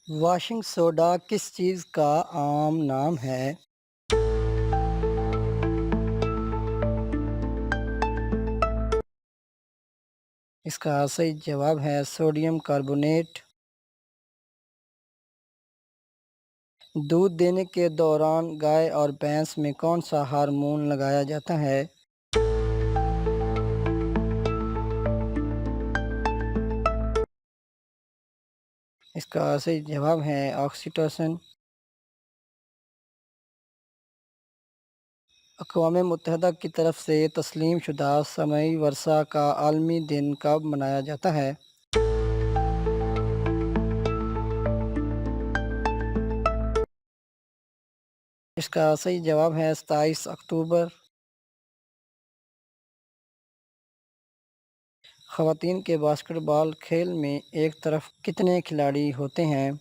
Washing soda किस चीज़ का आम नाम है? इसका सही जवाब है सोडियम कार्बोनेट। दूध देने के दौरान गाय और भैंस में कौन-सा हार्मोन लगाया जाता है? इसका सही जवाब है ऑक्सीटोसिन। अक़वाम मुत्तहिदा की तरफ से तस्लीम शुदा समाई वर्षा का आलमी दिन कब मनाया जाता है? इसका सही जवाब है 27 अक्टूबर। ख़वातीन के बास्केटबॉल खेल में एक तरफ कितने खिलाड़ी होते हैं?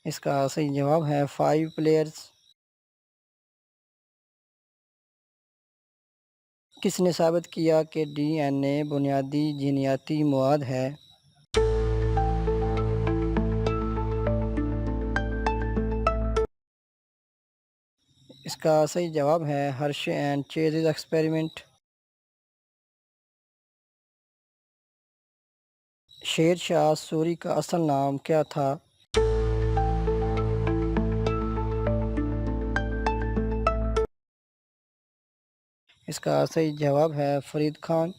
इसका सही जवाब है 5 प्लेयर्स। किसने साबित किया कि डीएनए बुनियादी जीनियाती मवाद है? इसका सही जवाब है Hershey and Chase experiment. Sher Shah Suri का असल नाम क्या था? इसका सही जवाब है फरीद खान।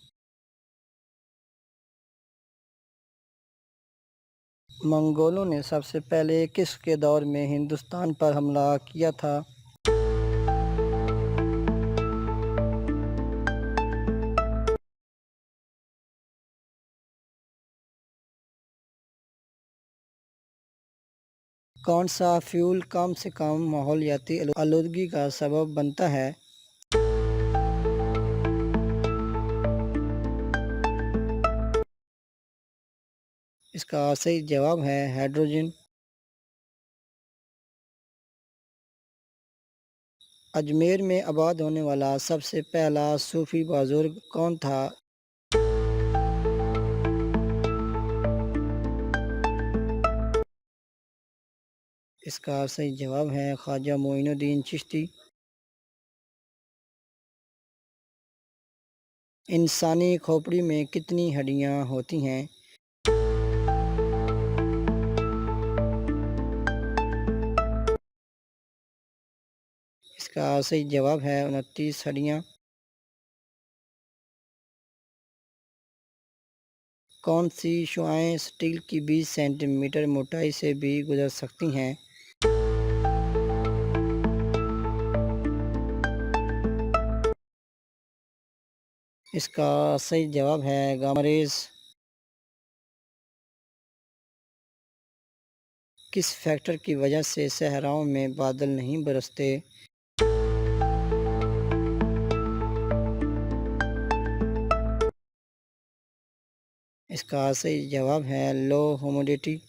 मंगोलों ने सबसे पहले किसके दौर में हिंदुस्तान पर हमला किया था? कौन सा फ्यूल कम से कम माहौलियाती आलूदगी का सबब बनता है? इसका सही जवाब है हाइड्रोजन। अजमेर में आबाद होने वाला सबसे पहला सूफी बुजुर्ग कौन था? इसका सही जवाब है ख्वाजा मोइनुद्दीन चिश्ती। इंसानी खोपड़ी में कितनी हड्डियां होती हैं? इसका सही जवाब है 29 हड्डियां। कौन सी शुआएं स्टील की 20 सेंटीमीटर मोटाई से भी गुजर सकती हैं? इसका सही जवाब है गामा रेज़। किस फैक्टर की वजह से सहराओं में बादल नहीं बरसते? इसका सही जवाब है लो ह्यूमिडिटी।